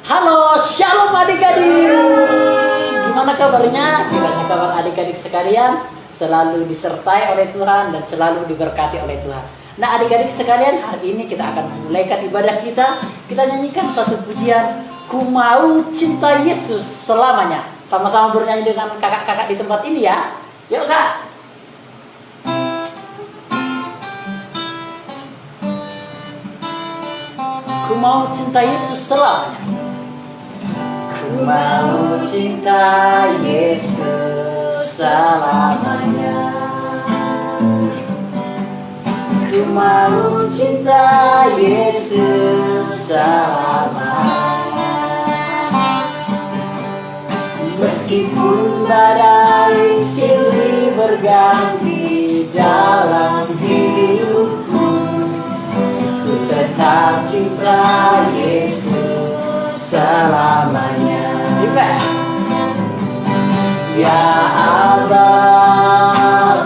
Halo, shalom adik-adik. Gimana kabarnya? Gimana kabar adik-adik sekalian? Selalu disertai oleh Tuhan dan selalu diberkati oleh Tuhan. Nah adik-adik sekalian, hari ini kita akan memulaikan ibadah kita. Kita nyanyikan satu pujian, Ku Mau Cinta Yesus Selamanya. Sama-sama bernyanyi dengan kakak-kakak di tempat ini ya. Yuk kak. Ku mau cinta Yesus selamanya. Ku mau cinta Yesus selamanya. Ku mau cinta Yesus selamanya. Meskipun badai silih berganti dalam hidupku, ku tetap cinta Yesus selamanya. Ya Allah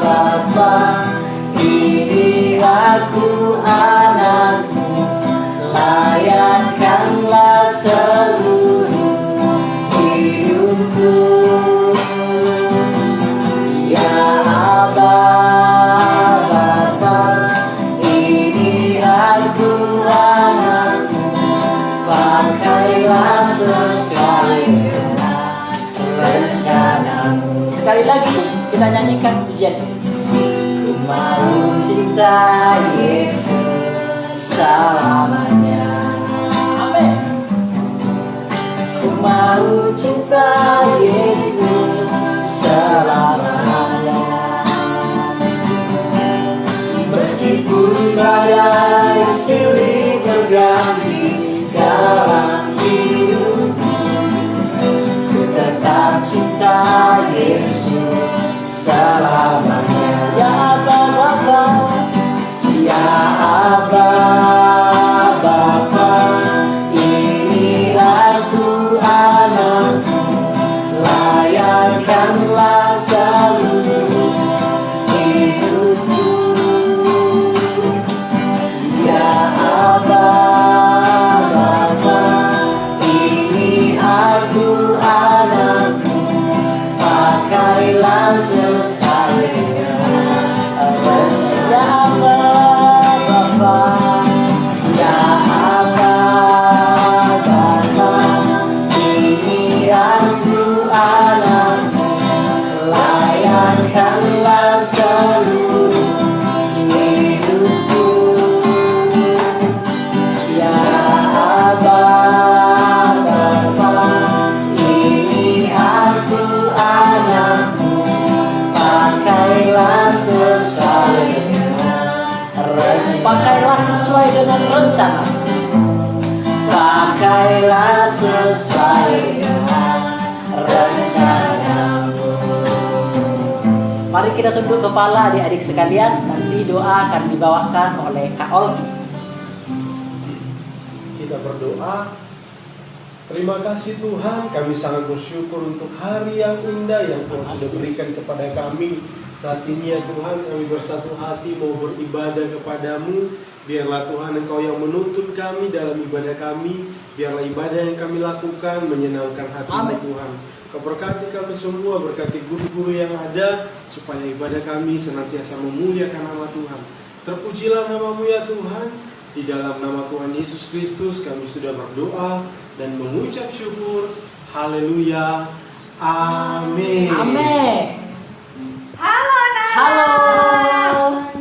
Bapa, ini aku anakmu, layankanlah seluruh hidupku. Ya Allah Bapa, ini aku anakmu, pakailah sesuai dengan rencanamu. Sekali lagi kita nyanyikan pujian ini. Ku mau cinta Yesus selamanya. Amin. Ku mau cinta Yesus selamanya. Meskipun badai silih berganti dalam hidupku, ku tetap cinta Yesus selamanya. Ya Abba Bapa, ya Abba Bapa, ini aku anakmu, layankanlah seluruh hidupku. Ya Abba Bapa, ini aku anakmu, pakailah sesuai dengan rencana. Ya Abba Bapa, ini aku anakmu, layankanlah seluruh hidupku. Ya Abba Bapa, ini aku anakmu, pakailah sesuai dengan rencana. Pakailah sesuai dengan rencana. Pakailah sesuai dengan rencanamu. Mari kita tunduk kepala adik-adik sekalian. Nanti doa akan dibawakan oleh Kak Olgi. Kita berdoa. Terima kasih Tuhan, kami sangat bersyukur untuk hari yang indah yang Tuhan sudah berikan kepada kami. Saat ini ya Tuhan, kami bersatu hati mau beribadah kepadamu. Biarlah Tuhan Engkau yang menuntun kami dalam ibadah kami. Biarlah ibadah yang kami lakukan menyenangkan hati-Mu Tuhan. Kau berkati kami semua, berkati guru-guru yang ada, supaya ibadah kami senantiasa memuliakan nama Tuhan. Terpujilah nama-Mu ya Tuhan. Di dalam nama Tuhan Yesus Kristus kami sudah berdoa dan mengucap syukur. Haleluya. Amin. Amin. Halo anak. Halo.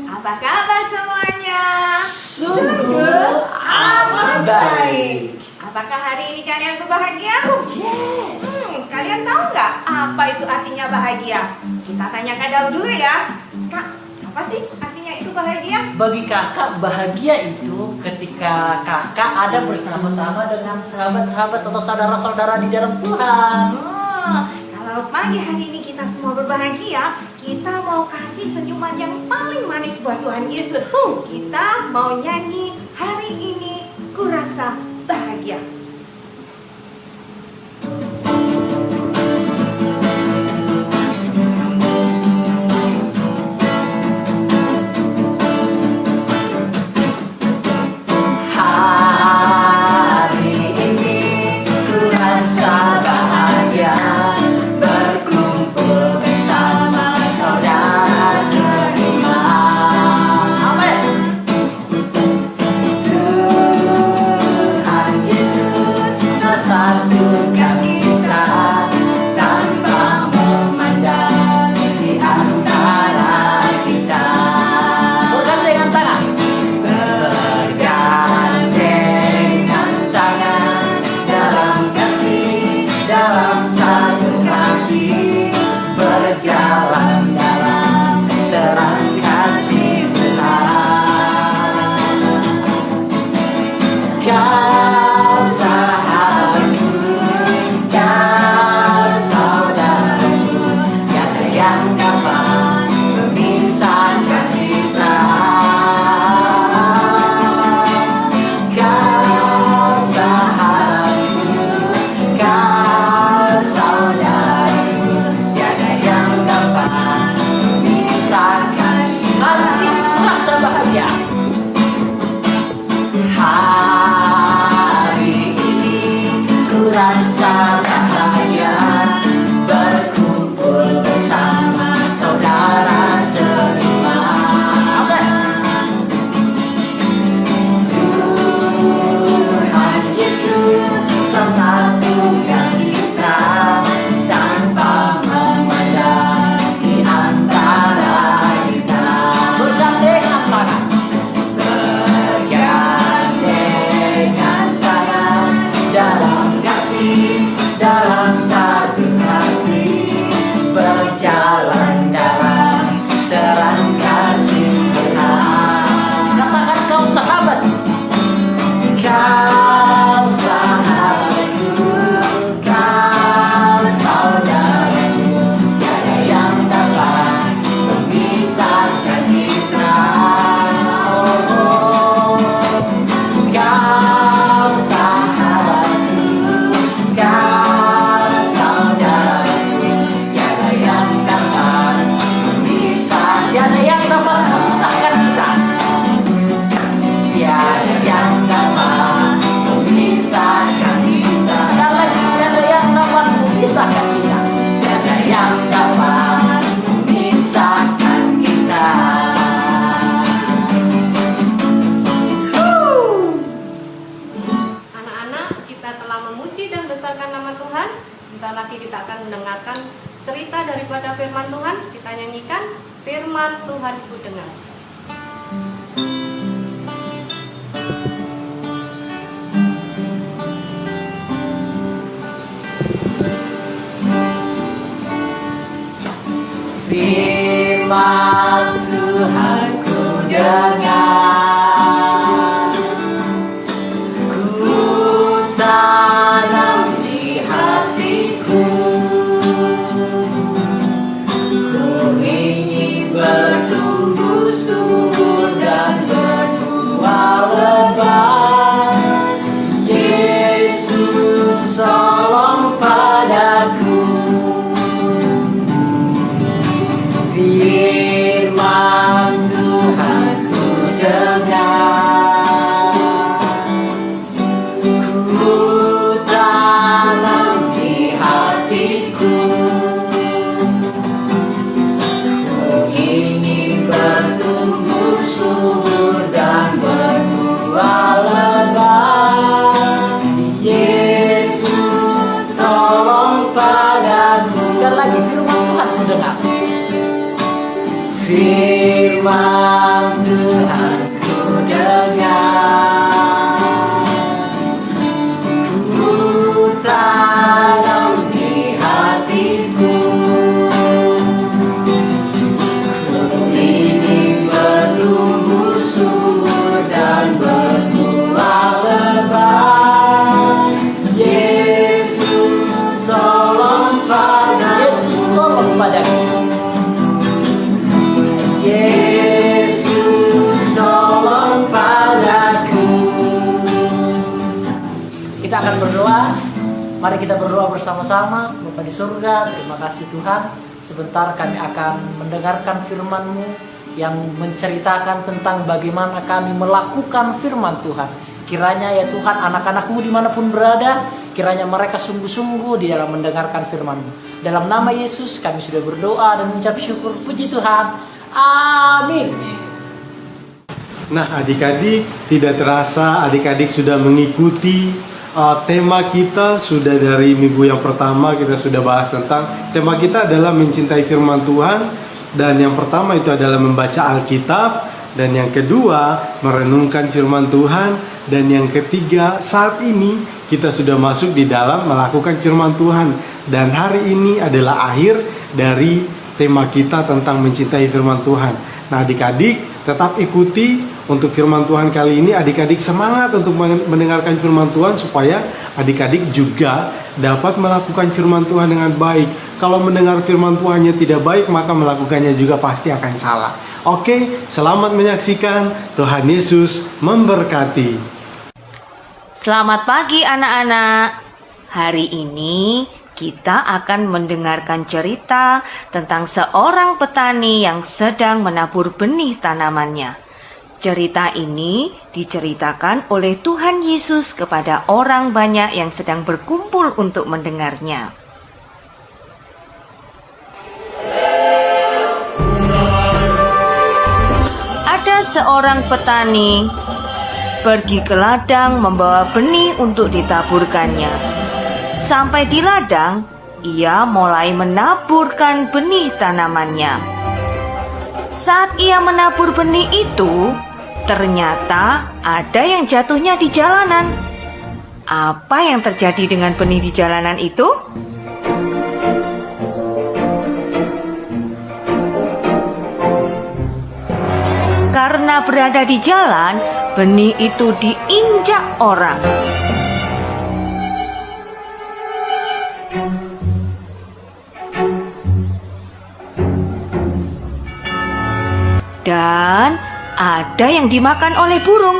Apa kabar semuanya? Sungguh amat baik. Apakah hari ini kalian berbahagia? Yes. Kalian tahu nggak apa itu artinya bahagia? Kita tanyakan dulu ya. Kak, apa sih artinya itu bahagia? Bagi kakak, bahagia itu ketika kakak ada bersama-sama dengan sahabat-sahabat atau saudara-saudara di dalam Tuhan. Kalau pagi hari ini kita semua berbahagia, kita mau kasih senyuman yang paling manis buat Tuhan Yesus. Kita mau nyanyi hari ini ku rasa bahagia. rasa bahagia berkumpul bersama saudara seiman. Amin. Tuhan Yesus telah satukan kita tanpa memandang di antara kita. Bergandengan tangan. Bergandengan tangan dalam kasih, dalam satu hati, berjalan dalam terang kasih Tuhan. Katakan kau sahabat, kau sahabatku, kau saudaraku, tiada yang dapat memisahkan kita. Oh, kau sahabatku, kau saudaraku, tiada yang dapat memisahkan, tiada yang dapat memisahkan kita. Tiada yang dapat memisahkan kita. Sekali lagi, tiada yang dapat memisahkan kita. Tiada yang dapat memisahkan kita. Anak-anak, kita telah memuji dan besarkan nama Tuhan. Sebentar lagi kita akan mendengarkan cerita daripada firman Tuhan. Kita nyanyikan firman Tuhan ku dengar. Firman Tuhan ku dengar, ku tanam di hatiku, ku ingin bertumbuh subur dan berbuah lebat. Yesus tolong padaku. Firman Tuhan ku dengar, ku tanam di hatiku, ku ingin bertumbuh subur dan berbuah lebat. Yesus tolong padaku. Sekali lagi, firman Tuhan ku dengar. Firman Tuhan ku dengar, ku tanam di hatiku, ku ingin bertumbuh subur dan berbuah lebat. Yesus tolong padaku. Yesus tolong padaku. Yesus tolong padaku. Kita akan berdoa. Mari kita berdoa bersama-sama. Bapa di surga, terima kasih Tuhan. Sebentar kami akan mendengarkan firman-Mu yang menceritakan tentang bagaimana kami melakukan firman Tuhan. Kiranya ya Tuhan, anak-anak-Mu dimanapun berada, kiranya mereka sungguh-sungguh di dalam mendengarkan firman-Mu. Dalam nama Yesus kami sudah berdoa dan mengucap syukur. Puji Tuhan. Amin. Nah, adik-adik, tidak terasa adik-adik sudah mengikuti tema kita. Sudah dari minggu yang pertama kita sudah bahas tentang tema kita adalah mencintai firman Tuhan. Dan yang pertama itu adalah membaca Alkitab. Dan yang kedua, merenungkan firman Tuhan. Dan yang ketiga, saat ini kita sudah masuk di dalam melakukan firman Tuhan. Dan hari ini adalah akhir dari tema kita tentang mencintai firman Tuhan. Nah, adik-adik tetap ikuti untuk firman Tuhan kali ini. Adik-adik semangat untuk mendengarkan firman Tuhan supaya adik-adik juga dapat melakukan firman Tuhan dengan baik. Kalau mendengar firman Tuhannya tidak baik, maka melakukannya juga pasti akan salah. Oke, selamat menyaksikan. Tuhan Yesus memberkati. Selamat pagi anak-anak. Hari ini kita akan mendengarkan cerita tentang seorang petani yang sedang menabur benih tanamannya. Cerita ini diceritakan oleh Tuhan Yesus kepada orang banyak yang sedang berkumpul untuk mendengarnya. Ada seorang petani pergi ke ladang membawa benih untuk ditaburkannya. Sampai di ladang, ia mulai menaburkan benih tanamannya. Saat ia menabur benih itu, ternyata ada yang jatuhnya di jalanan. Apa yang terjadi dengan benih di jalanan itu? Karena berada di jalan, benih itu diinjak orang. Dan ada yang dimakan oleh burung.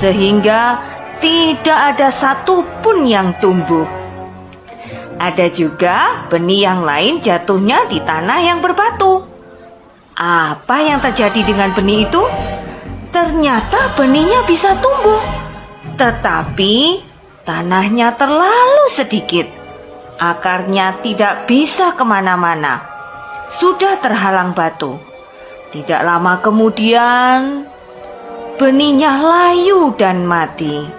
Sehingga tidak ada satupun yang tumbuh. Ada juga benih yang lain jatuhnya di tanah yang berbatu. Apa yang terjadi dengan benih itu? Ternyata benihnya bisa tumbuh, tetapi tanahnya terlalu sedikit. Akarnya tidak bisa kemana-mana. Sudah terhalang batu. Tidak lama kemudian, benihnya layu dan mati.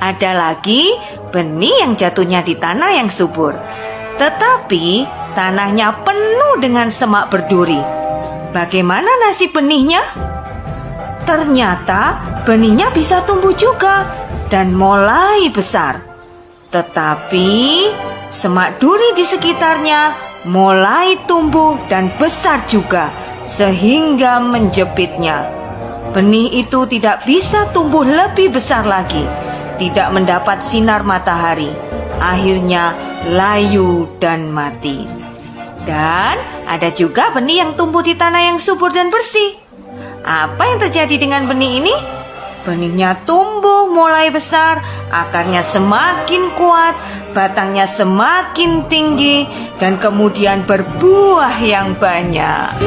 Ada lagi benih yang jatuhnya di tanah yang subur, tetapi tanahnya penuh dengan semak berduri. Bagaimana nasib benihnya? Ternyata benihnya bisa tumbuh juga dan mulai besar. Tetapi semak duri di sekitarnya mulai tumbuh dan besar juga sehingga menjepitnya. Benih itu tidak bisa tumbuh lebih besar lagi, tidak mendapat sinar matahari. Akhirnya layu dan mati. Dan ada juga benih yang tumbuh di tanah yang subur dan bersih. Apa yang terjadi dengan benih ini? Benihnya tumbuh mulai besar, akarnya semakin kuat, batangnya semakin tinggi, dan kemudian berbuah yang banyak.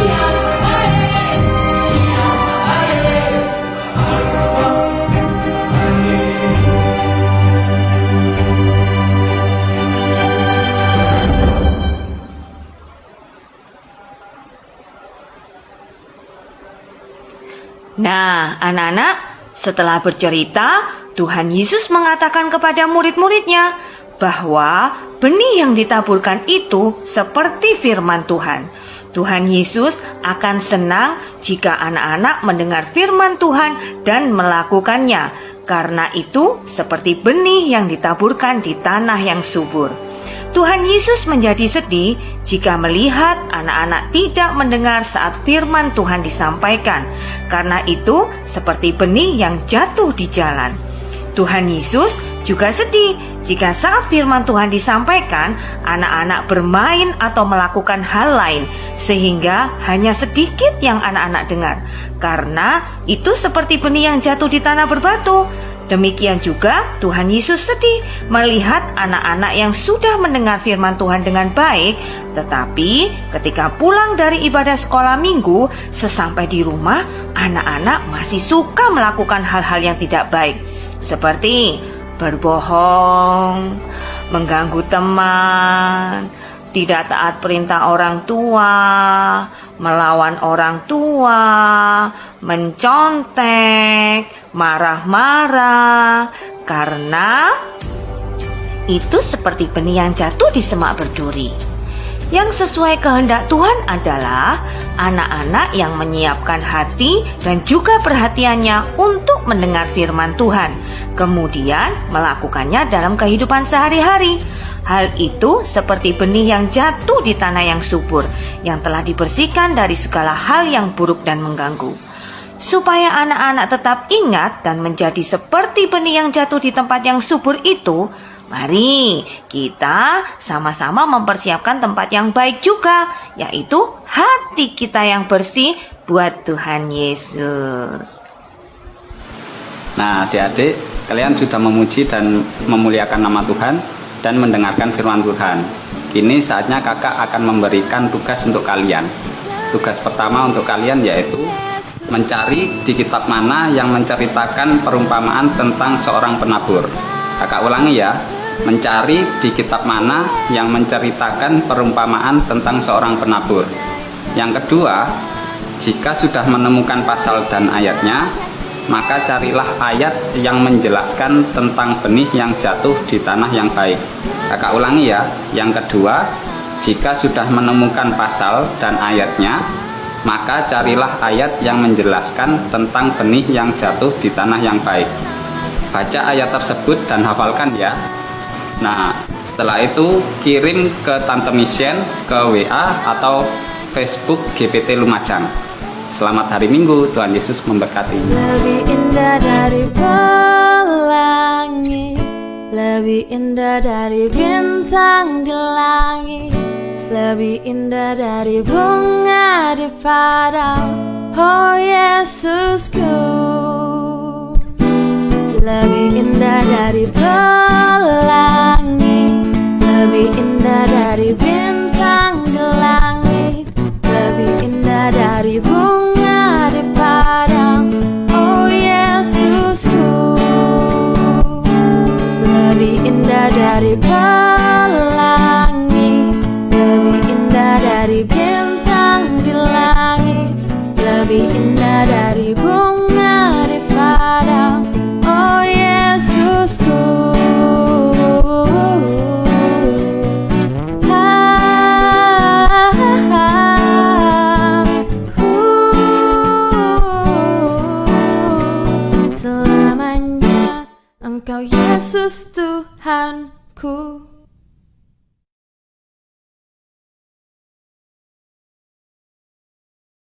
Nah, anak-anak, setelah bercerita, Tuhan Yesus mengatakan kepada murid-muridnya bahwa benih yang ditaburkan itu seperti firman Tuhan. Tuhan Yesus akan senang jika anak-anak mendengar firman Tuhan dan melakukannya. Karena itu seperti benih yang ditaburkan di tanah yang subur. Tuhan Yesus menjadi sedih jika melihat anak-anak tidak mendengar saat firman Tuhan disampaikan. Karena itu seperti benih yang jatuh di jalan. Tuhan Yesus juga sedih jika saat firman Tuhan disampaikan, anak-anak bermain atau melakukan hal lain, sehingga hanya sedikit yang anak-anak dengar. Karena itu seperti benih yang jatuh di tanah berbatu. Demikian juga Tuhan Yesus sedih melihat anak-anak yang sudah mendengar firman Tuhan dengan baik, tetapi ketika pulang dari ibadah sekolah minggu, sesampai di rumah, anak-anak masih suka melakukan hal-hal yang tidak baik, seperti berbohong, mengganggu teman, tidak taat perintah orang tua, melawan orang tua, mencontek, marah-marah, karena itu seperti benih yang jatuh di semak berduri. Yang sesuai kehendak Tuhan adalah anak-anak yang menyiapkan hati dan juga perhatiannya untuk mendengar firman Tuhan, kemudian melakukannya dalam kehidupan sehari-hari. Hal itu seperti benih yang jatuh di tanah yang subur, yang telah dibersihkan dari segala hal yang buruk dan mengganggu. Supaya anak-anak tetap ingat dan menjadi seperti benih yang jatuh di tempat yang subur itu, mari kita sama-sama mempersiapkan tempat yang baik juga, yaitu hati kita yang bersih buat Tuhan Yesus. Nah, adik-adik, kalian sudah memuji dan memuliakan nama Tuhan dan mendengarkan firman Tuhan. Kini saatnya kakak akan memberikan tugas untuk kalian. Tugas pertama untuk kalian yaitu mencari di kitab mana yang menceritakan perumpamaan tentang seorang penabur. Kakak ulangi ya, mencari di kitab mana yang menceritakan perumpamaan tentang seorang penabur. Yang kedua, jika sudah menemukan pasal dan ayatnya, maka carilah ayat yang menjelaskan tentang benih yang jatuh di tanah yang baik. Kakak ulangi ya, yang kedua, jika sudah menemukan pasal dan ayatnya, maka carilah ayat yang menjelaskan tentang benih yang jatuh di tanah yang baik. Baca ayat tersebut dan hafalkan ya. Nah, setelah itu kirim ke Tante Mission ke WA atau Facebook GPT Lumajang. Selamat hari Minggu, Tuhan Yesus memberkati. Lebih indah dari pelangi, lebih indah dari bintang di langit, lebih indah dari bunga di padang, oh Yesusku. Lebih indah dari pelangi, lebih indah dari bintang di langit, lebih indah dari bunga di padang, oh Yesusku. Lebih indah dari pelangi, lebih indah dari bintang di langit, lebih indah dari bunga di padang, oh Yesusku. Selamanya Engkau Yesus Tuhanku.